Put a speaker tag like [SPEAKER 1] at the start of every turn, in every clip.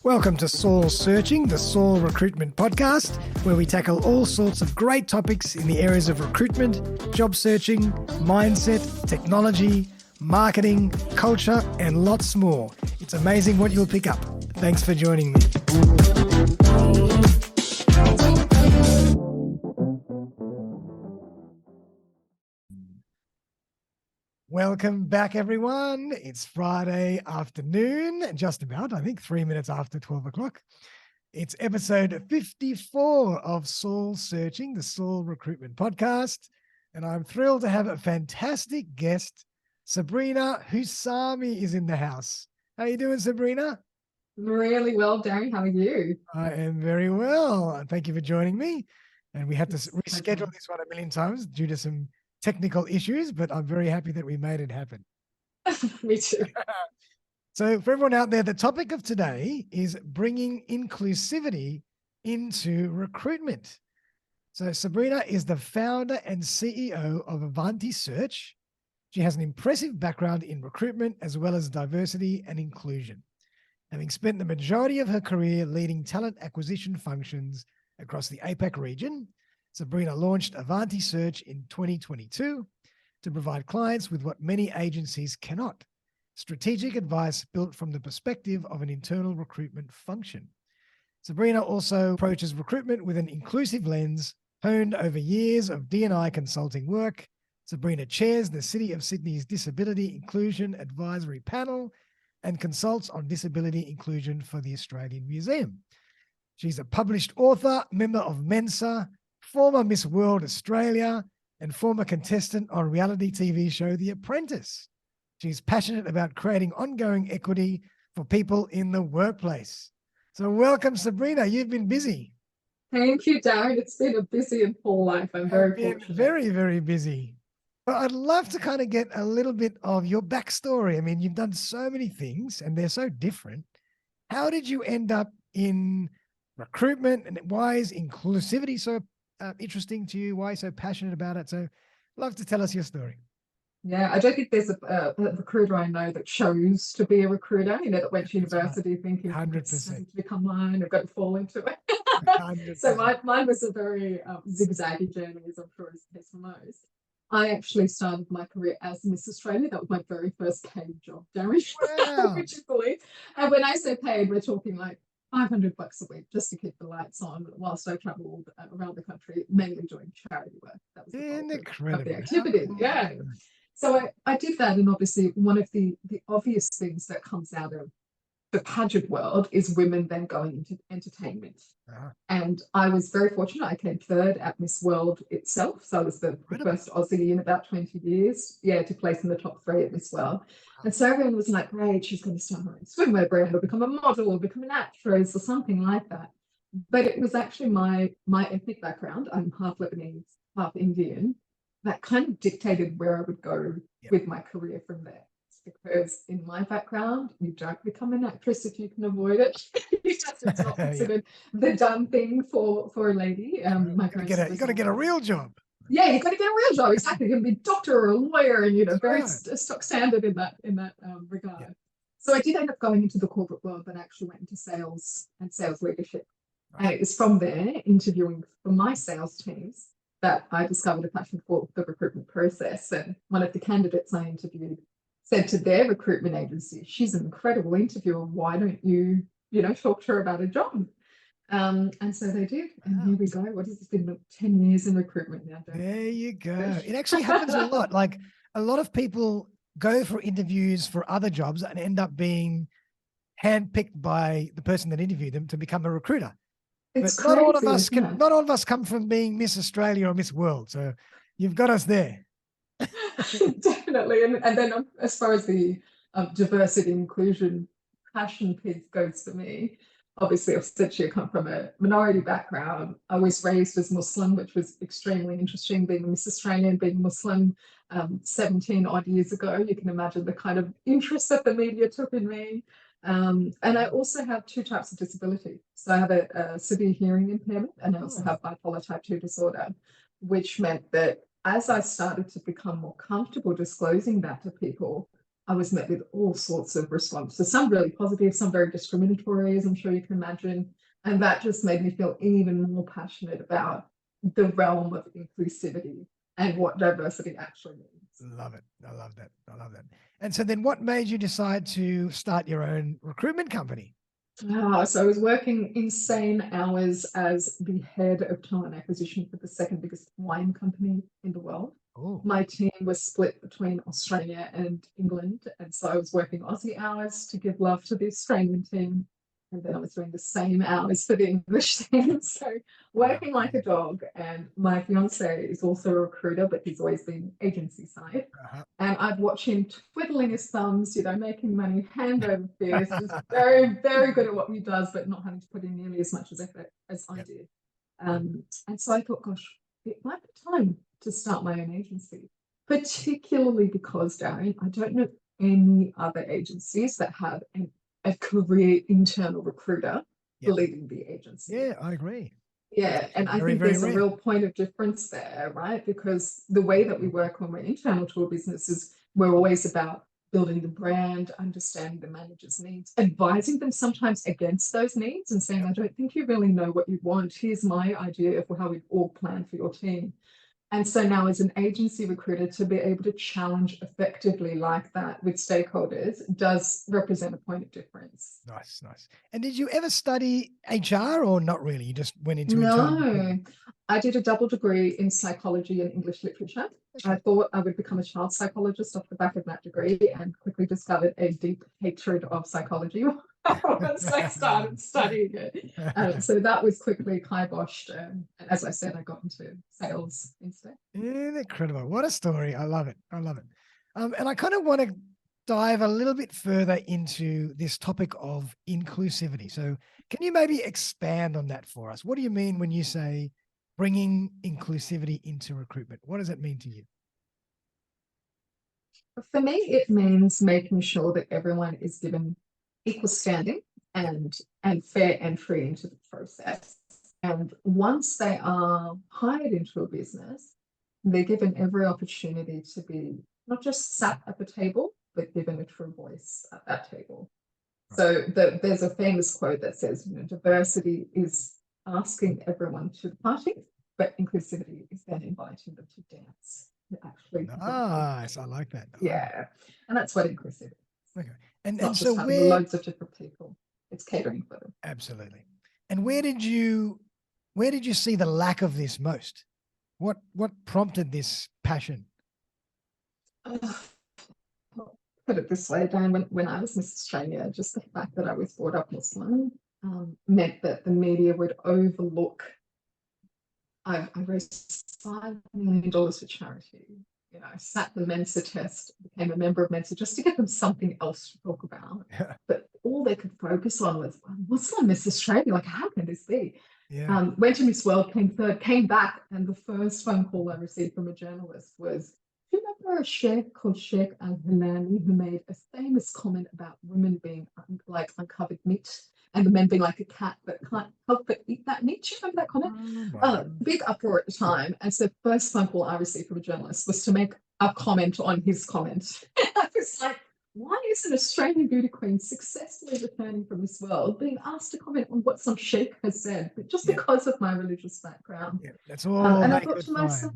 [SPEAKER 1] Welcome to Soul Searching, the Soul Recruitment Podcast, where we tackle all sorts of great topics in the areas of recruitment, job searching, mindset, technology, marketing, culture, and lots more. It's amazing what you'll pick up. Thanks for joining me. Welcome back, everyone. It's Friday afternoon, just about, I think 3 minutes after 12 o'clock. It's episode 54 of Soul Searching, the Soul Recruitment Podcast. And I'm thrilled to have a fantastic guest. Sabrina Houssami is in the house. How are you doing, Sabrina?
[SPEAKER 2] Really well, Darren. How are you?
[SPEAKER 1] I am very well. And thank you for joining me. And we had to reschedule this one a million times due to some technical issues, but I'm very happy that we made it happen.
[SPEAKER 2] Me too.
[SPEAKER 1] So for everyone out there, the topic of today is bringing inclusivity into recruitment. So Sabrina is the founder and CEO of Avanti Search. She has an impressive background in recruitment as well as diversity and inclusion. Having spent the majority of her career leading talent acquisition functions across the APAC region, Sabrina launched Avanti Search in 2022 to provide clients with what many agencies cannot: strategic advice built from the perspective of an internal recruitment function. Sabrina also approaches recruitment with an inclusive lens honed over years of D&I consulting work. Sabrina chairs the City of Sydney's Disability Inclusion Advisory Panel and consults on disability inclusion for the Australian Museum. She's a published author, member of Mensa, former Miss World Australia, and former contestant on reality TV show The Apprentice. She's passionate about creating ongoing equity for people in the workplace. So welcome, Sabrina. You've been busy.
[SPEAKER 2] Thank you, Darren. It's been a busy and full life. I'm very fortunate.
[SPEAKER 1] Very, very busy. But I'd love to kind of get a little bit of your backstory. I mean, you've done so many things and they're so different. How did you end up in recruitment, and why is inclusivity so interesting to you? Why are you so passionate about it? So I'd love to tell us your story.
[SPEAKER 2] Yeah, I don't think there's a recruiter I know that chose to be a recruiter, that went to university thinking
[SPEAKER 1] 100%
[SPEAKER 2] to become mine, I've got to fall into it. 100%. So mine was a very zigzaggy journey, as I'm sure is the case for most. I actually started my career as Miss Australia. That was my very first paid job, Darren. Wow. Would you believe? And when I say paid, we're talking like $500 a week just to keep the lights on whilst I travelled around the country, mainly doing charity work. That was the activity. Yeah. So I did that, and obviously one of the obvious things that comes out of the pageant world is women then going into entertainment. Uh-huh. And I was very fortunate. I came third at Miss World itself. So I was the first Aussie in about 20 years, to place in the top 3 at Miss World. Wow. And so everyone was like, great, she's going to start her own swimwear brand or become a model or become an actress or something like that. But it was actually my ethnic background. I'm half Lebanese, half Indian. That kind of dictated where I would go with my career from there. Because in my background, you don't become an actress if you can avoid it. It's not considered the done thing for a lady. You
[SPEAKER 1] got to get a real job.
[SPEAKER 2] Yeah, you got to get a real job. Exactly, you're going to be a doctor or a lawyer, and very stock standard in that regard. Yeah. So I did end up going into the corporate world, but actually went into sales and sales leadership. Right. And it was from there, interviewing for my sales teams, that I discovered a passion for the recruitment process. And one of the candidates I interviewed said to their recruitment agency, she's an incredible interviewer. Why don't you, talk to her about a job? And so they did. And here we go. What has it been? 10 years in recruitment now.
[SPEAKER 1] There you go. It actually happens a lot. Like a lot of people go for interviews for other jobs and end up being handpicked by the person that interviewed them to become a recruiter. But not all of us come from being Miss Australia or Miss World. So you've got us there.
[SPEAKER 2] Definitely. And then as far as the diversity inclusion passion piece goes for me, obviously I've said I come from a minority background. I was raised as Muslim, which was extremely interesting, being a Miss Australia and being Muslim 17 odd years ago. You can imagine the kind of interest that the media took in me. And I also have 2 types of disability. So I have a severe hearing impairment, and I also have bipolar type 2 disorder, which meant that as I started to become more comfortable disclosing that to people, I was met with all sorts of responses, some really positive, some very discriminatory, as I'm sure you can imagine. And that just made me feel even more passionate about the realm of inclusivity and what diversity actually means.
[SPEAKER 1] Love it. I love that. I love that. And so then what made you decide to start your own recruitment company?
[SPEAKER 2] So I was working insane hours as the head of talent acquisition for the second biggest wine company in the world.
[SPEAKER 1] Ooh.
[SPEAKER 2] My team was split between Australia and England. And so I was working Aussie hours to give love to the Australian team. And then I was doing the same hours for the English team. So working like a dog. And my fiance is also a recruiter, but he's always been agency side. And I'd watch him twiddling his thumbs, making money hand over fist. He's very, very good at what he does, but not having to put in nearly as much effort as I did. And so I thought, gosh, it might be time to start my own agency, particularly because, Darren, I don't know any other agencies that have a career internal recruiter leading the agency.
[SPEAKER 1] Yeah, I agree.
[SPEAKER 2] Yeah, and I think there's a real point of difference there, right? Because the way that we work when we're internal to a business is we're always about building the brand, understanding the manager's needs, advising them sometimes against those needs and saying, I don't think you really know what you want. Here's my idea of how we all plan for your team. And so now as an agency recruiter, to be able to challenge effectively like that with stakeholders does represent a point of difference.
[SPEAKER 1] Nice, nice. And did you ever study HR or not really? You just went into
[SPEAKER 2] No, I did a double degree in psychology and English literature. Okay. I thought I would become a child psychologist off the back of that degree and quickly discovered a deep hatred of psychology once I started studying it. So that was quickly kiboshed. And as I said, I got into sales instead.
[SPEAKER 1] Incredible. What a story. I love it. I love it. And I kind of want to dive a little bit further into this topic of inclusivity. So can you maybe expand on that for us? What do you mean when you say bringing inclusivity into recruitment? What does it mean to you?
[SPEAKER 2] For me, it means making sure that everyone is given equal standing and fair entry into the process. And once they are hired into a business, they're given every opportunity to be not just sat at the table, but given a true voice at that table. So there's a famous quote that says, diversity is asking everyone to the party, but inclusivity is then inviting them to dance.
[SPEAKER 1] Nice. I like that.
[SPEAKER 2] And that's what inclusivity is.
[SPEAKER 1] Okay. And
[SPEAKER 2] not
[SPEAKER 1] so
[SPEAKER 2] just having loads of different people, it's catering for them.
[SPEAKER 1] Absolutely. And where did you see the lack of this most? What prompted this passion?
[SPEAKER 2] Put it this way, Dan, when I was Miss Australia, just the fact that I was brought up Muslim meant that the media would overlook. I raised $5 million for charity. I sat the Mensa test, became a member of Mensa just to get them something else to talk about. Yeah. But all they could focus on was Muslim Miss Australia. Like, how can this be? Yeah. Went to Miss World, came third, came back, and the first phone call I received from a journalist was, do you remember a sheikh called Sheikh Al-Hilani who made a famous comment about women being like uncovered meat and the men being like a cat that can't help but eat that meat? Do you remember that comment? Big uproar at the time. And so the first phone call I received from a journalist was to make a comment on his comment. I was like, why is an Australian beauty queen successfully returning from this world being asked to comment on what some sheikh has said, but just because of my religious background? Yeah,
[SPEAKER 1] that's all.
[SPEAKER 2] And I thought to myself,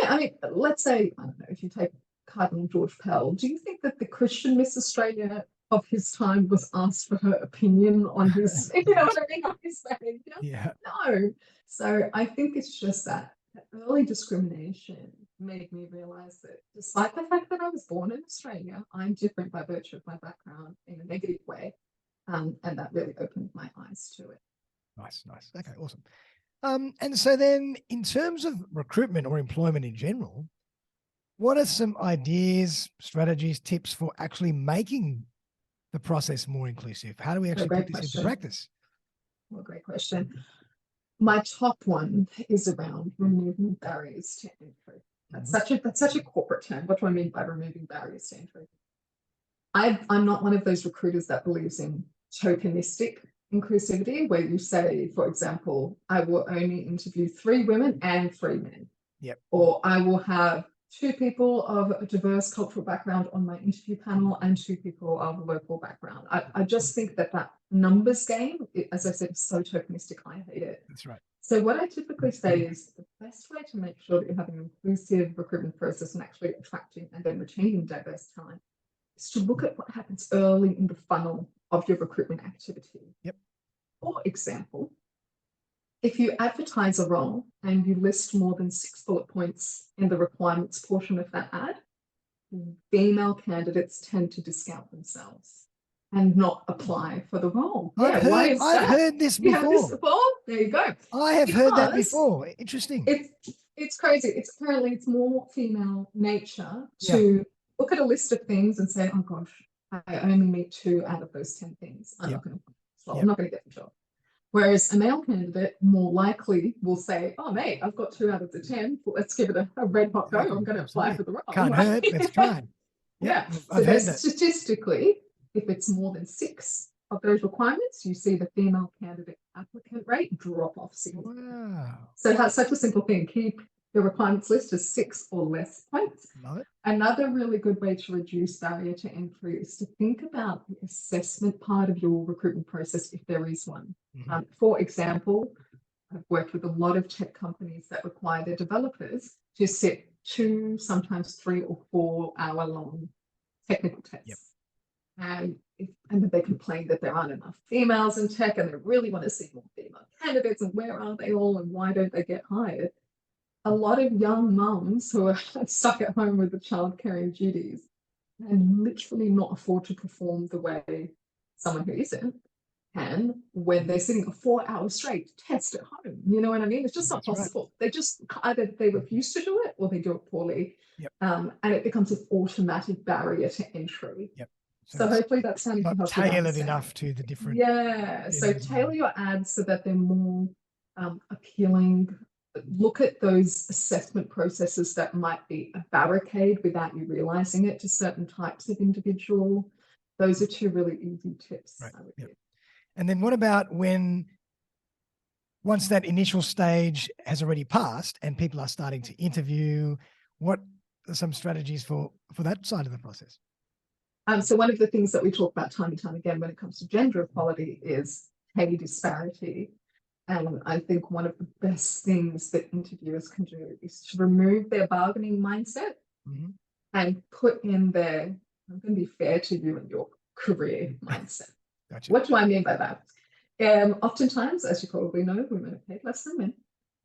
[SPEAKER 2] I mean, let's say, I don't know, if you take Cardinal George Pell, do you think that the Christian Miss Australia of his time was asked for her opinion on his, on his behavior? Yeah. No. So I think it's just that early discrimination made me realize that despite the fact that I was born in Australia, I'm different by virtue of my background in a negative way. And that really opened my eyes to it.
[SPEAKER 1] Nice. Okay, awesome. And so then in terms of recruitment or employment in general, what are some ideas, strategies, tips for actually making the process more inclusive? How do we actually put this into practice?
[SPEAKER 2] Well, great question. My top one is around removing barriers to entry. That's such a corporate term. What do I mean by removing barriers to entry? I'm not one of those recruiters that believes in tokenistic inclusivity, where you say, for example, I will only interview 3 women and 3 men. Yep. Or I will have 2 people of a diverse cultural background on my interview panel and 2 people of local background. I just think that numbers game, as I said, is so tokenistic. I hate it.
[SPEAKER 1] That's right.
[SPEAKER 2] So what I typically say is the best way to make sure that you have an inclusive recruitment process and actually attracting and then retaining diverse talent is to look at what happens early in the funnel of your recruitment activity.
[SPEAKER 1] Yep.
[SPEAKER 2] For example, if you advertise a role and you list more than 6 bullet points in the requirements portion of that ad, female candidates tend to discount themselves and not apply for the role.
[SPEAKER 1] I've heard this before.
[SPEAKER 2] You heard this before? There you go.
[SPEAKER 1] I have heard that before. Interesting.
[SPEAKER 2] It's crazy. It's more female nature to look at a list of things and say, oh gosh, I only meet 2 out of those 10 things. I'm not going to get the job. Whereas a male candidate more likely will say, oh, mate, I've got 2 out of the 10. Let's give it a red hot go. I'm going to apply for the role.
[SPEAKER 1] Can't hurt. Let's try.
[SPEAKER 2] Yeah. So statistically, if it's more than 6 of those requirements, you see the female candidate applicant rate drop off significantly.
[SPEAKER 1] Wow.
[SPEAKER 2] So that's such a simple thing. Keep the requirements list as 6 or less points.
[SPEAKER 1] Love it.
[SPEAKER 2] Another really good way to reduce barrier to entry is to think about the assessment part of your recruitment process, if there is one.
[SPEAKER 1] Mm-hmm.
[SPEAKER 2] For example, I've worked with a lot of tech companies that require their developers to sit 2, sometimes 3 or 4 hour long technical tests.
[SPEAKER 1] Yep.
[SPEAKER 2] And then they complain that there aren't enough females in tech and they really want to see more female candidates, and where are they all and why don't they get hired? A lot of young mums who are stuck at home with the childcaring duties and literally not afford to perform the way someone who isn't can, when they're sitting a 4 hours straight test at home. You know what I mean? It's just not possible. Right. They just either they refuse to do it or they do it poorly.
[SPEAKER 1] Yep.
[SPEAKER 2] And it becomes an automatic barrier to entry.
[SPEAKER 1] Yep.
[SPEAKER 2] So hopefully that's how you can help
[SPEAKER 1] tailored enough to the different.
[SPEAKER 2] Yeah. So tailor your ads so that they're more appealing. Look at those assessment processes that might be a barricade without you realizing it to certain types of individual. Those are 2 really easy tips.
[SPEAKER 1] Right. Yep. And then what about once that initial stage has already passed and people are starting to interview, what are some strategies for that side of the process?
[SPEAKER 2] So one of the things that we talk about time and time again when it comes to gender equality is pay disparity. And I think one of the best things that interviewers can do is to remove their bargaining mindset and put in their, I'm going to be fair to you and your career mindset.
[SPEAKER 1] Gotcha.
[SPEAKER 2] What do I mean by that? Oftentimes, as you probably know, women are paid less than men.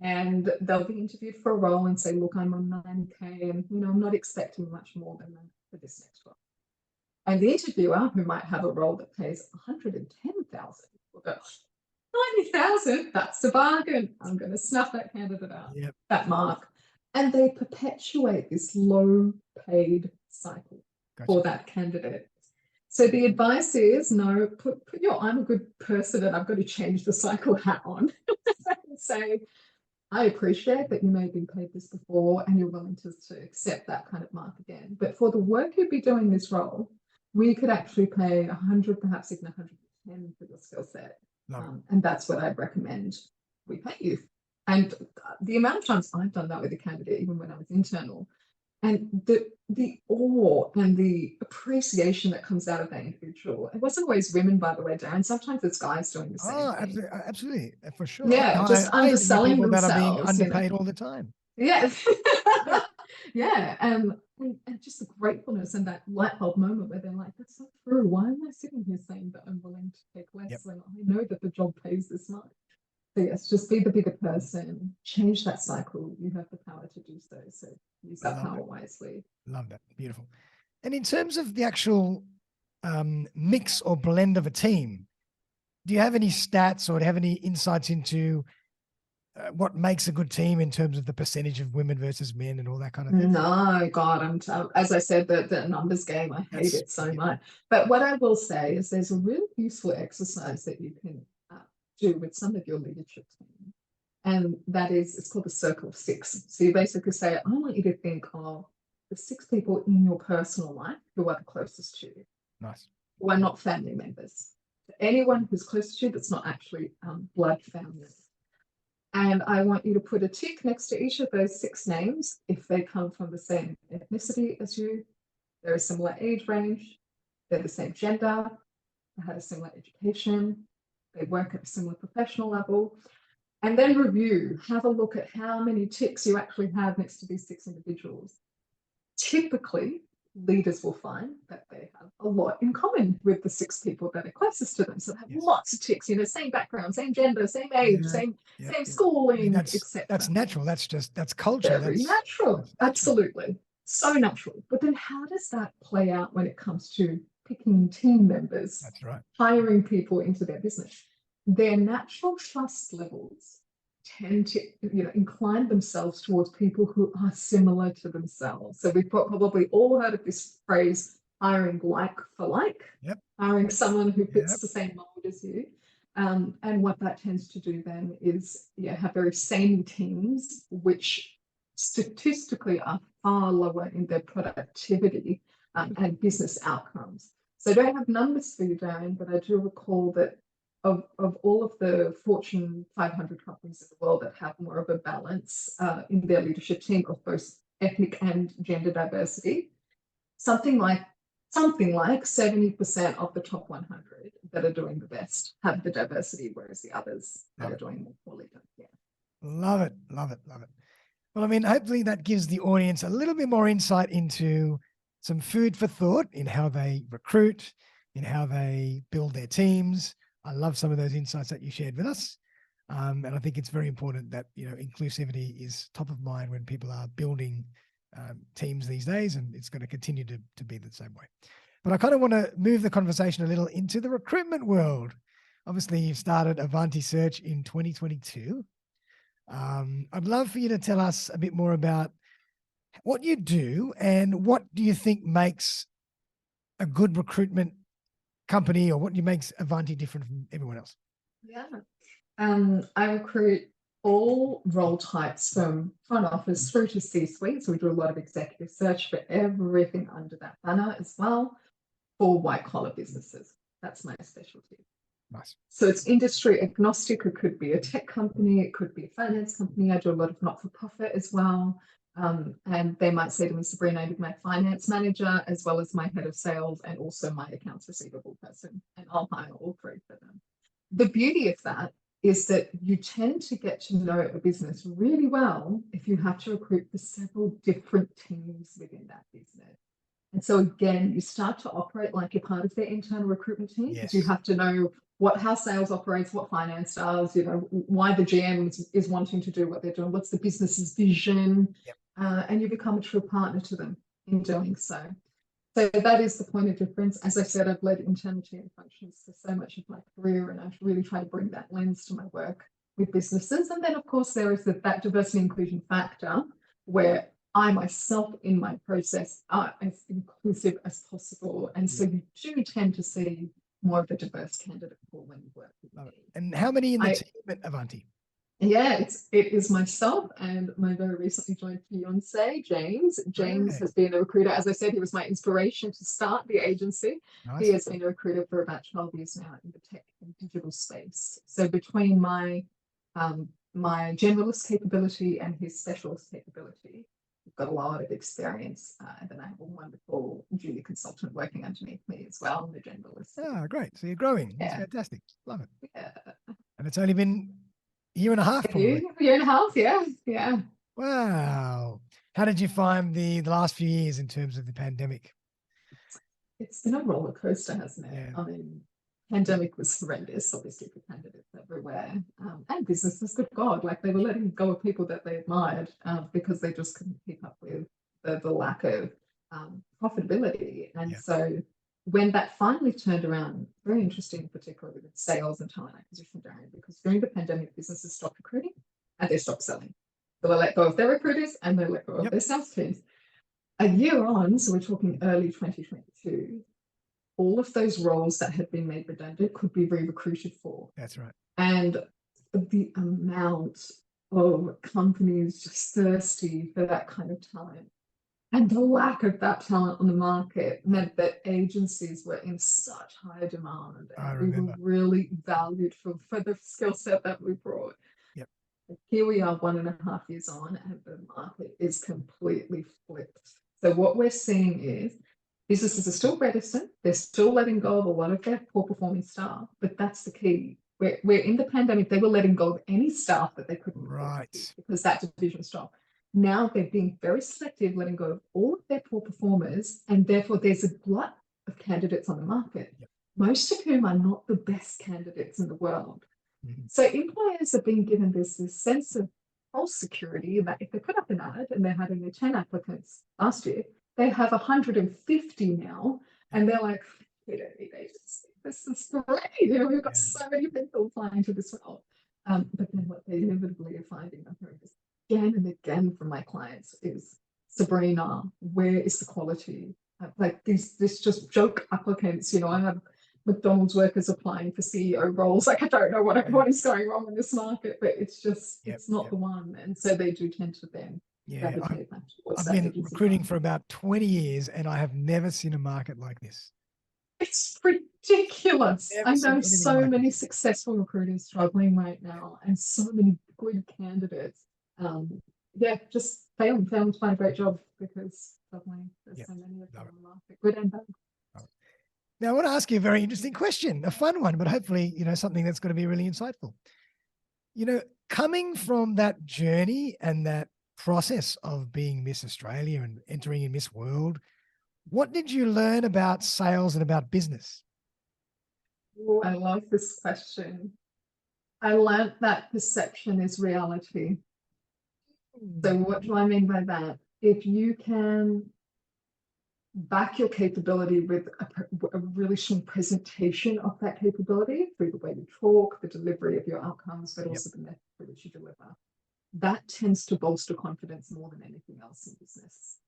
[SPEAKER 2] And they'll be interviewed for a role and say, look, I'm on 90K and, I'm not expecting much more than that for this next role. And the interviewer, who might have a role that pays 110,000, will go, 90,000, that's a bargain. I'm going to snuff that candidate out, that mark. And they perpetuate this low paid cycle for that candidate. So the advice is, no, put your I'm a good person and I've got to change the cycle hat on and say, I appreciate that you may have been paid this before and you're willing to accept that kind of mark again. But for the work you'd be doing this role, we could actually pay 100, perhaps even 110 for your skill set. And that's what I'd recommend we pay you. And the amount of times I've done that with a candidate, even when I was internal, and the awe and the appreciation that comes out of that individual. It wasn't always women, by the way, Darren. Sometimes it's guys doing the same thing.
[SPEAKER 1] Absolutely, for sure.
[SPEAKER 2] Yeah, just underselling
[SPEAKER 1] people
[SPEAKER 2] themselves.
[SPEAKER 1] That are being underpaid all the time.
[SPEAKER 2] Yeah. Yeah. And just the gratefulness and that light bulb moment where they're like, that's not true. Why am I sitting here saying that I'm willing to take less when I know that the job pays this much? So yes, just be the bigger person, change that cycle. You have the power to do so. So use that power wisely.
[SPEAKER 1] Love that. Beautiful. And in terms of the actual mix or blend of a team, do you have any stats or do you have any insights into what makes a good team in terms of the percentage of women versus men and all that kind of thing?
[SPEAKER 2] No, God, as I said, the numbers game, I hate it so much. But what I will say is there's a really useful exercise that you can do with some of your leadership team. And that is, it's called the circle of 6. So you basically say, I want you to think of the 6 people in your personal life who are the closest to you.
[SPEAKER 1] Nice.
[SPEAKER 2] Who are not family members. So anyone who's close to you that's not actually blood family. And I want you to put a tick next to each of those 6 names if they come from the same ethnicity as you, they're a similar age range, they're the same gender, they had a similar education, they work at a similar professional level, and then review, have a look at how many ticks you actually have next to these 6 individuals. Typically, leaders will find that they have a lot in common with the 6 people that are closest to them. So they have lots of ticks, same background, same gender, same age, same schooling, etc.
[SPEAKER 1] That's natural. That's culture.
[SPEAKER 2] Very natural. Absolutely. So natural. But then how does that play out when it comes to picking team members?
[SPEAKER 1] That's right.
[SPEAKER 2] Hiring people into their business. Their natural trust levels tend to incline themselves towards people who are similar to themselves. So we've probably all heard of this phrase, hiring like for like, hiring someone who fits the same mold as you. And what that tends to do then is have very samey teams, which statistically are far lower in their productivity and business outcomes. So I don't have numbers for you, Darren, but I do recall that of all of the Fortune 500 companies in the world that have more of a balance in their leadership team of both ethnic and gender diversity, something like 70% of the top 100 that are doing the best have the diversity, whereas the others are doing more poorly.
[SPEAKER 1] Love it. Well, I mean, hopefully that gives the audience a little bit more insight into some food for thought in how they recruit, in how they build their teams. I love some of those insights that you shared with us. And I think it's very important that, inclusivity is top of mind when people are building teams these days, and it's going to continue to be the same way. But I kind of want to move the conversation a little into the recruitment world. Obviously, you started Avanti Search in 2022. I'd love for you to tell us a bit more about what you do and what do you think makes a good recruitment company, or what makes Avanti different from everyone else?
[SPEAKER 2] I recruit all role types from front office through to C-suite. So we do a lot of executive search for everything under that banner as well for white collar businesses. That's my specialty.
[SPEAKER 1] Nice.
[SPEAKER 2] So it's industry agnostic. It could be a tech company, it could be a finance company. I do a lot of not-for-profit as well. And they might say to me, Sabrina, I need my finance manager as well as my head of sales and also my accounts receivable person, and I'll hire all 3 for them. The beauty of that is that you tend to get to know a business really well if you have to recruit for several different teams within that business. And so again, you start to operate like you're part of their internal recruitment team, because you have to know how sales operates, what finance does, why the GM is wanting to do what they're doing, what's the business's vision, and you become a true partner to them in doing so. So that is the point of difference. As I said, I've led internal team functions for so much of my career, and I really try to bring that lens to my work with businesses. And then, of course, there is that diversity inclusion factor where I myself in my process are as inclusive as possible. And so you do tend to see more of a diverse candidate pool when you work with me.
[SPEAKER 1] And how many in the team at Avanti?
[SPEAKER 2] It is myself and my very recently joined fiance, James. James has been a recruiter. As I said, he was my inspiration to start the agency. Nice. He has been a recruiter for about 12 years now in the tech and digital space. So between my generalist capability and his specialist capability, we've got a lot of experience. And then I have a wonderful junior consultant working underneath me as well, the generalist.
[SPEAKER 1] Oh, great. So you're growing. That's fantastic. Love it. And it's only been year and a half, probably.
[SPEAKER 2] Year and a half, yeah.
[SPEAKER 1] Wow. How did you find the last few years in terms of the pandemic?
[SPEAKER 2] It's been a roller coaster, hasn't it? I mean, pandemic was horrendous, obviously, for candidates everywhere, and businesses. Good God, like they were letting go of people that they admired because they just couldn't keep up with the lack of profitability. And so when that finally turned around, very interesting, particularly with sales and talent acquisition, Darren, because during the pandemic, businesses stopped recruiting and they stopped selling. So they let go of their recruiters and they let go of their sales teams. A year on, so we're talking early 2022, all of those roles that had been made redundant could be re-recruited for.
[SPEAKER 1] That's right.
[SPEAKER 2] And the amount of companies just thirsty for that kind of talent and the lack of that talent on the market meant that agencies were in such high demand. And we were really valued for the skill set that we brought. Here we are 1.5 years on, and the market is completely flipped. So what we're seeing is businesses are still reticent. They're still letting go of a lot of their poor performing staff, but that's the key. We're in the pandemic, they were letting go of any staff that they couldn't afford to keep because that division stopped. Now they're being very selective, letting go of all of their poor performers, and therefore there's a glut of candidates on the market, most of whom are not the best candidates in the world. So employers are being given this sense of false security that if they put up an ad and they're having 10 applicants last year, they have 150 now, and they're like, we don't need agency. This is great. We've got so many people applying to this role. But then what they inevitably are finding, I'm hearing this again and again from my clients, is Sabrina, where is the quality? Like this just joke applicants, I have McDonald's workers applying for CEO roles. Like, I don't know what is going wrong in this market, but it's just, it's not the one. And so they do tend to then gravitate back towards
[SPEAKER 1] I've been recruiting for about 20 years and I have never seen a market like this.
[SPEAKER 2] It's ridiculous. I know so many successful recruiters struggling right now and so many good candidates. Just failing to find a great job because suddenly there's so many of them in the market, good and bad.
[SPEAKER 1] Now, I want to ask you a very interesting question, a fun one, but hopefully, something that's going to be really insightful. Coming from that journey and that process of being Miss Australia and entering in Miss World, what did you learn about sales and about business?
[SPEAKER 2] Oh, I love this question. I learned that perception is reality. So what do I mean by that? If you can back your capability with a really strong presentation of that capability through the way you talk, the delivery of your outcomes, but also the method for which you deliver, that tends to bolster confidence more than anything else in business.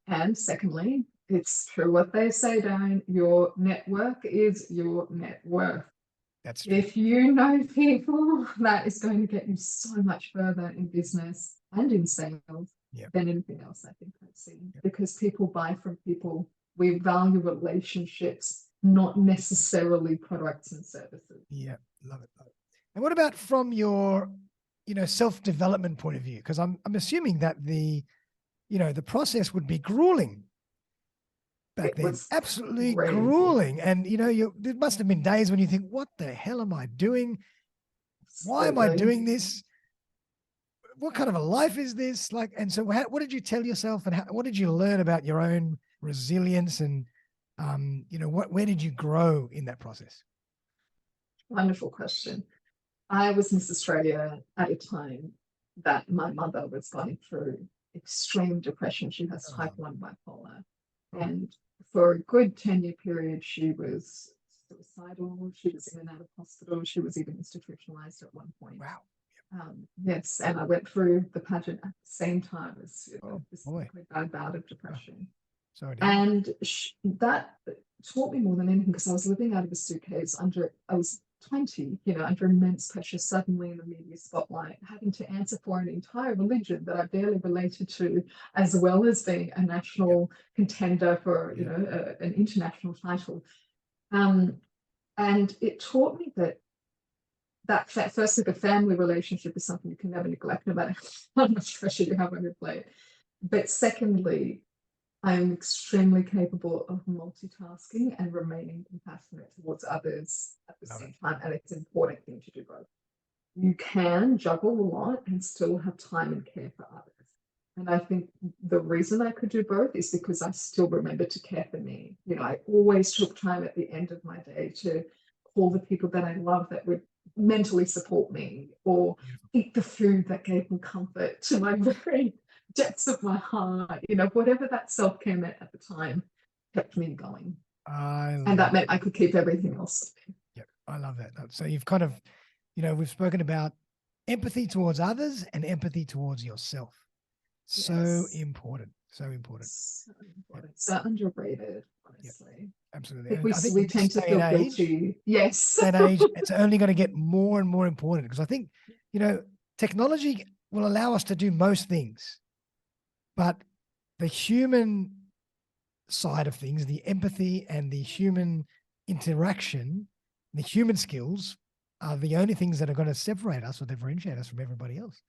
[SPEAKER 2] And secondly, it's true what they say, Darren, your network is your net worth.
[SPEAKER 1] That's true.
[SPEAKER 2] If you know people, that is going to get you so much further in business and in sales than anything else I think I've seen. Because people buy from people. We value relationships, not necessarily products and services.
[SPEAKER 1] Yeah, love it. And what about from your, self-development point of view? Because I'm assuming that the process would be grueling back then. Absolutely crazy. Grueling. And, there must have been days when you think, what the hell am I doing? Why am I doing this? What kind of a life is this? And so what did you tell yourself and what did you learn about your own resilience and, where did you grow in that process?
[SPEAKER 2] Wonderful question. I was Miss Australia at a time that my mother was going through extreme depression. She has type 1 bipolar. And for a good 10-year period, she was suicidal. She was in and out of hospital. She was even institutionalized at one point.
[SPEAKER 1] Wow.
[SPEAKER 2] Yes, and I went through the pageant at the same time as this bad bout of depression.
[SPEAKER 1] Sorry.
[SPEAKER 2] And that taught me more than anything because I was living out of a suitcase I was 20, under immense pressure, suddenly in the media spotlight, having to answer for an entire religion that I barely related to, as well as being a national contender for, an international title. And it taught me that firstly, the family relationship is something you can never neglect, no matter how much pressure you have on your plate. But secondly, I am extremely capable of multitasking and remaining compassionate towards others at the same time. And it's an important thing to do both. You can juggle a lot and still have time and care for others. And I think the reason I could do both is because I still remember to care for me. I always took time at the end of my day to call the people that I love that would mentally support me or eat the food that gave me comfort to my very depths of my heart, whatever that self-care meant at the time kept me going. And that meant I could keep everything else.
[SPEAKER 1] Yep, I love that. So you've kind of, we've spoken about empathy towards others and empathy towards yourself. So important. So important.
[SPEAKER 2] So important. So underrated, honestly.
[SPEAKER 1] Yep, absolutely.
[SPEAKER 2] I think we tend to feel guilty. Yes.
[SPEAKER 1] That age, it's only going to get more and more important because I think, technology will allow us to do most things. But the human side of things, the empathy and the human interaction, the human skills are the only things that are going to separate us or differentiate us from everybody else.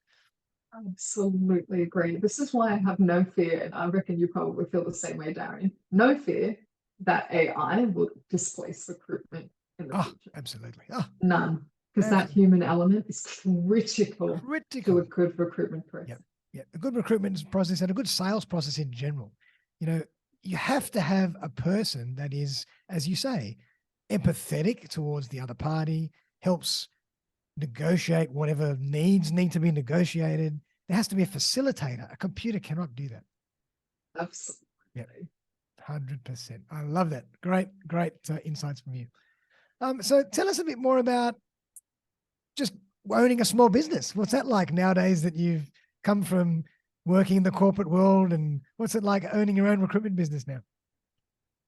[SPEAKER 2] Absolutely agree. This is why I have no fear, and I reckon you probably feel the same way, Darren. No fear that AI will displace recruitment in the future.
[SPEAKER 1] Absolutely.
[SPEAKER 2] None. Because that human element is critical to a good recruitment process.
[SPEAKER 1] Yeah, a good recruitment process and a good sales process in general. You know, you have to have a person that is, as you say, empathetic towards the other party, helps negotiate whatever needs need to be negotiated. There has to be a facilitator. A computer cannot do that.
[SPEAKER 2] Absolutely.
[SPEAKER 1] Yeah, 100%. I love that. Great insights from you. So tell us a bit more about just owning a small business. What's that like nowadays that you've come from working in the corporate world, and what's it like owning your own recruitment business now?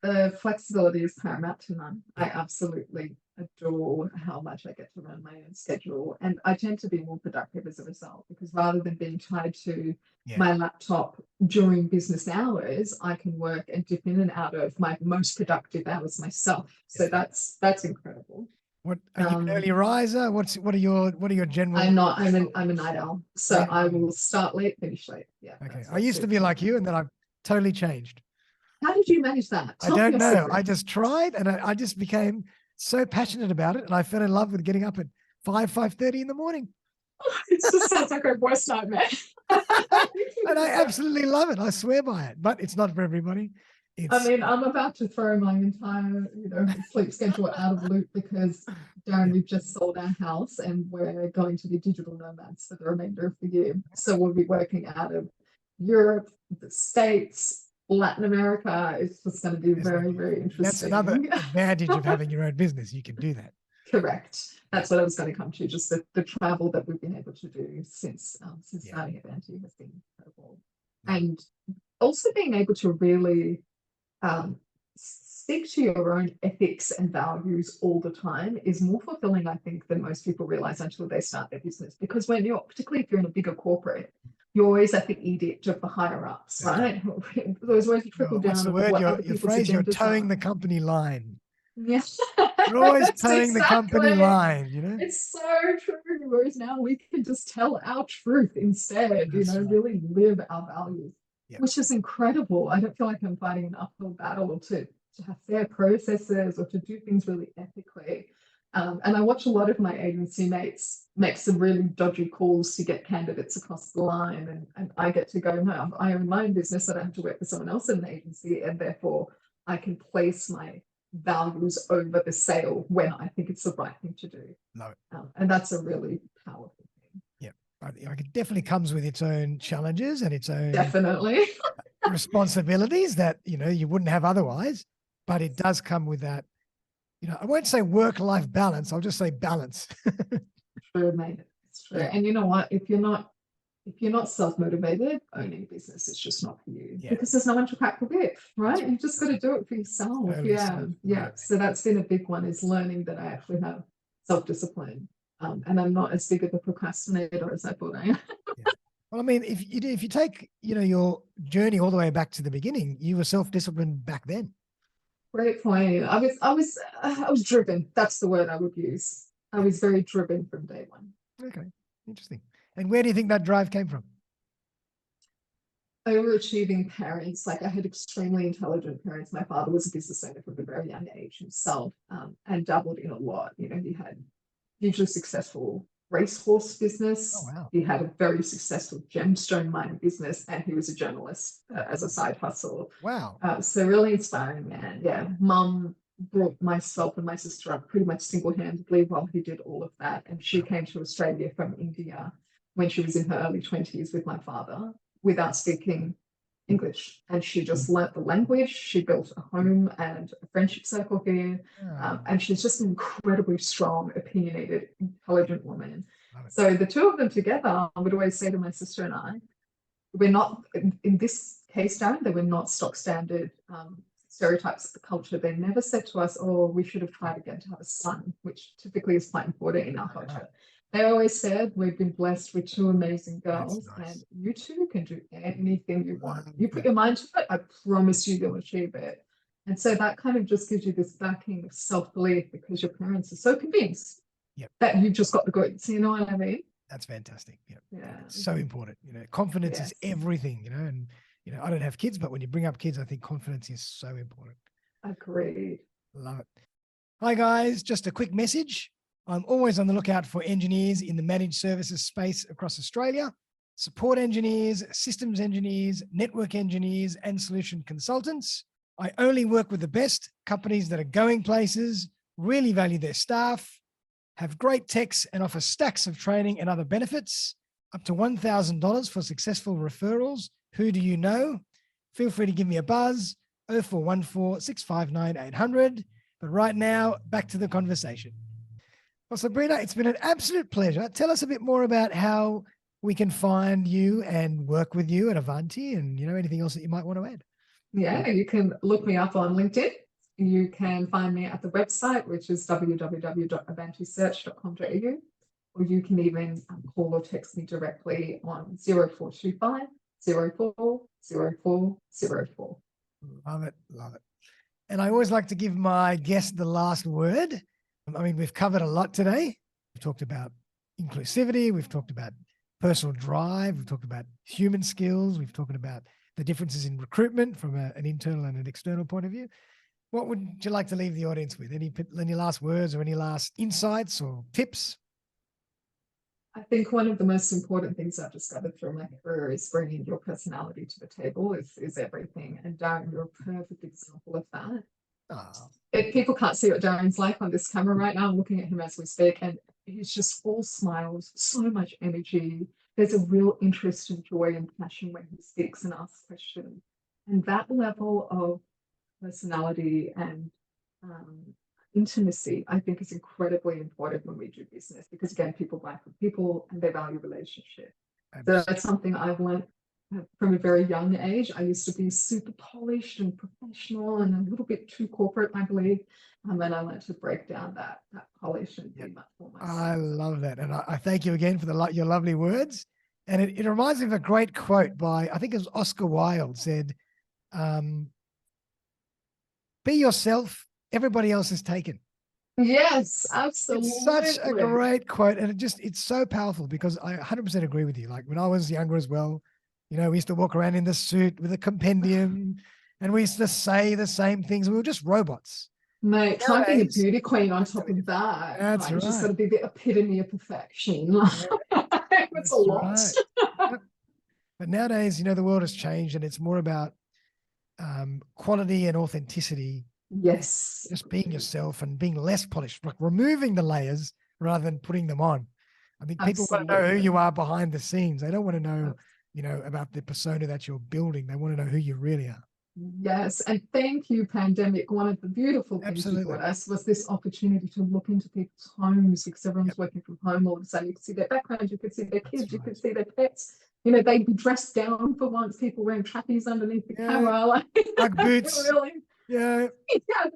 [SPEAKER 2] The flexibility is paramount to none. I absolutely adore how much I get to run my own schedule, and I tend to be more productive as a result, because rather than being tied to my laptop during business hours, I can work and dip in and out of my most productive hours myself. So that's incredible.
[SPEAKER 1] What are you, an early riser? What are your general?
[SPEAKER 2] I'm not. I'm a night owl, so I will start late, finish late. Yeah.
[SPEAKER 1] Okay. I used to be like you, and then I've totally changed.
[SPEAKER 2] How did you manage that?
[SPEAKER 1] I don't know. I just tried, and I just became so passionate about it, and I fell in love with getting up at 5:30 in the morning.
[SPEAKER 2] It just sounds like a worst nightmare.
[SPEAKER 1] And I absolutely love it. I swear by it, but it's not for everybody.
[SPEAKER 2] I'm about to throw my entire, sleep schedule out of loop, because Darren, we've just sold our house and we're going to be digital nomads for the remainder of the year. So we'll be working out of Europe, the States, Latin America. It's just going to be very, very interesting.
[SPEAKER 1] That's another advantage of having your own business. You can do that.
[SPEAKER 2] Correct. That's what I was going to come to. Just the travel that we've been able to do since starting Avanti has been incredible. And also being able to really stick to your own ethics and values all the time is more fulfilling, I think, than most people realize until they start their business. Because particularly if you're in a bigger corporate, you're always at the edict of the higher ups, right? There's always a trickle down.
[SPEAKER 1] What's the word? Your phrase, you're towing the company line.
[SPEAKER 2] Yes.
[SPEAKER 1] You're always towing the company line,
[SPEAKER 2] It's so true. Whereas now we can just tell our truth instead, really live our values, which is incredible. I don't feel like I'm fighting an uphill battle to have fair processes or to do things really ethically. And I watch a lot of my agency mates make some really dodgy calls to get candidates across the line. And I get to go, no, I own my own business. I don't have to work for someone else in an agency. And therefore, I can place my values over the sale when I think it's the right thing to do.
[SPEAKER 1] Love it.
[SPEAKER 2] And that's a really powerful thing.
[SPEAKER 1] Yeah. It definitely comes with its own challenges and its own responsibilities that, you wouldn't have otherwise. But it does come with that, I won't say work-life balance. I'll just say balance.
[SPEAKER 2] True, mate. It's true. Yeah. And you know what? If you're not self-motivated, owning a business is just not for you, because there's no one to crack the whip, right? You've just got to do it for yourself. Yeah. So that's been a big one, is learning that I actually have self-discipline, and I'm not as big of a procrastinator as I thought I am.
[SPEAKER 1] Well, I mean, if you take, your journey all the way back to the beginning, you were self-disciplined back then.
[SPEAKER 2] Great point. I was driven. That's the word I would use. I was very driven from day one.
[SPEAKER 1] Okay, interesting. And where do you think that drive came from?
[SPEAKER 2] Overachieving parents. Like, I had extremely intelligent parents. My father was a business owner from a very young age himself, and dabbled in a lot. He had hugely successful racehorse business.
[SPEAKER 1] Oh, wow.
[SPEAKER 2] He had a very successful gemstone mining business, and he was a journalist as a side hustle.
[SPEAKER 1] Wow.
[SPEAKER 2] So really inspiring man. Yeah. Mum brought myself and my sister up pretty much single-handedly while he did all of that. And she came to Australia from India when she was in her early 20s with my father without speaking English. And she just learnt the language. She built a home and a friendship circle here. And she's just an incredibly strong, opinionated, intelligent woman. So the two of them together, I would always say to my sister and I, we're not, in this case, Darren, they were not stock standard stereotypes of the culture. They never said to us, oh, we should have tried again to have a son, which typically is quite important in our culture. They always said, we've been blessed with two amazing girls, and you two can do anything you want. You put your mind to it, I promise you you'll achieve it. And so that kind of just gives you this backing of self-belief, because your parents are so convinced that you've just got the goods, you know what I mean?
[SPEAKER 1] That's fantastic.
[SPEAKER 2] Yeah.
[SPEAKER 1] It's so important. Confidence is everything, and, I don't have kids, but when you bring up kids, I think confidence is so important.
[SPEAKER 2] Agreed.
[SPEAKER 1] Love it. Hi, guys. Just a quick message. I'm always on the lookout for engineers in the managed services space across Australia, support engineers, systems engineers, network engineers, and solution consultants. I only work with the best companies that are going places, really value their staff, have great techs, and offer stacks of training and other benefits, up to $1,000 for successful referrals. Who do you know? Feel free to give me a buzz, 0414 659 800. But right now, back to the conversation. Well, Sabrina, it's been an absolute pleasure. Tell us a bit more about how we can find you and work with you at Avanti, and, anything else that you might want to add.
[SPEAKER 2] Yeah, you can look me up on LinkedIn. You can find me at the website, which is www.avantisearch.com.au, or you can even call or text me directly on 0425 04 04 04.
[SPEAKER 1] Love it. And I always like to give my guest the last word. I mean, we've covered a lot today. We've talked about inclusivity. We've talked about personal drive. We've talked about human skills. We've talked about the differences in recruitment from an internal and an external point of view. What would you like to leave the audience with? Any last words or any last insights or tips?
[SPEAKER 2] I think one of the most important things I've discovered through my career is bringing your personality to the table is everything. And Darren, you're a perfect example of that. If people can't see what Darren's like on this camera right now, I'm looking at him as we speak, and he's just all smiles, so much energy. There's a real interest and joy and passion when he speaks and asks questions. And that level of personality and intimacy, I think, is incredibly important when we do business, because again, people buy from people and they value relationship. So that's something I've learned from a very young age. I used to be super polished and professional and a little bit too corporate, I believe. And then I learned to break down that polish and be much more myself.
[SPEAKER 1] I love that. And I thank you again for your lovely words. And it reminds me of a great quote by, I think it was Oscar Wilde, said, be yourself, everybody else is taken.
[SPEAKER 2] Yes, absolutely.
[SPEAKER 1] It's such a great quote. And it's so powerful, because I 100% agree with you. Like when I was younger as well, we used to walk around in the suit with a compendium and we used to say the same things. We were just robots.
[SPEAKER 2] Mate, try being a beauty queen on top of that.
[SPEAKER 1] That's right.
[SPEAKER 2] Just got to be the epitome of perfection. It's a lot.
[SPEAKER 1] Right. But nowadays, the world has changed, and it's more about quality and authenticity.
[SPEAKER 2] Yes.
[SPEAKER 1] Just being yourself and being less polished, like removing the layers rather than putting them on. I think people want to know who you are behind the scenes. They don't want to know, about the persona that you're building. They want to know who you really are.
[SPEAKER 2] Yes. And thank you, pandemic. One of the beautiful things you brought us was this opportunity to look into people's homes, because everyone's working from home. All of a sudden, you could see their background, you could see their kids, you could see their pets. They'd be dressed down for once, people wearing trappies underneath the camera. Like
[SPEAKER 1] boots.
[SPEAKER 2] Really,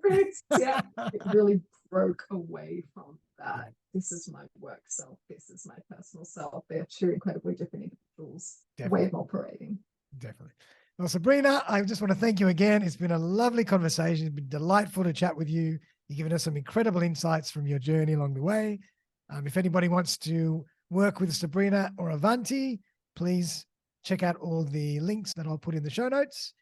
[SPEAKER 2] boots. Yeah. It really broke away from that. This is my work self. This is my personal self. They're two incredibly different individuals. Way of operating.
[SPEAKER 1] Definitely. Well, Sabrina, I just want to thank you again. It's been a lovely conversation. It's been delightful to chat with you. You've given us some incredible insights from your journey along the way. If anybody wants to work with Sabrina or Avanti, please check out all the links that I'll put in the show notes.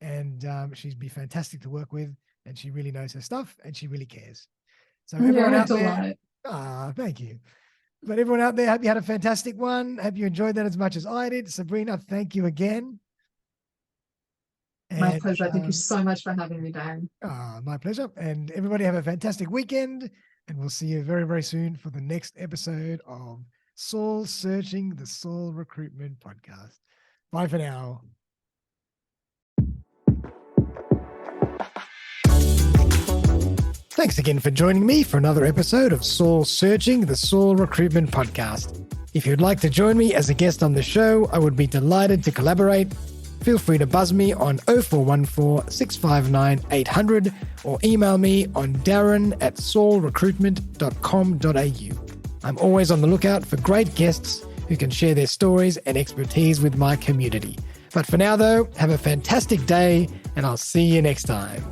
[SPEAKER 1] And she'd be fantastic to work with. And she really knows her stuff, and she really cares. So everyone out there, thank you. But everyone out there, hope you had a fantastic one. Hope you enjoyed that as much as I did. Sabrina, thank you again.
[SPEAKER 2] My pleasure. Thank you so much for having me, Darren.
[SPEAKER 1] My pleasure. And everybody have a fantastic weekend. And we'll see you very, very soon for the next episode of Soul Searching, the Soul Recruitment Podcast. Bye for now. Thanks again for joining me for another episode of Soul Searching, the Soul Recruitment Podcast. If you'd like to join me as a guest on the show, I would be delighted to collaborate. Feel free to buzz me on 0414 659 800 or email me on darren@soulrecruitment.com.au. I'm always on the lookout for great guests who can share their stories and expertise with my community. But for now, though, have a fantastic day, and I'll see you next time.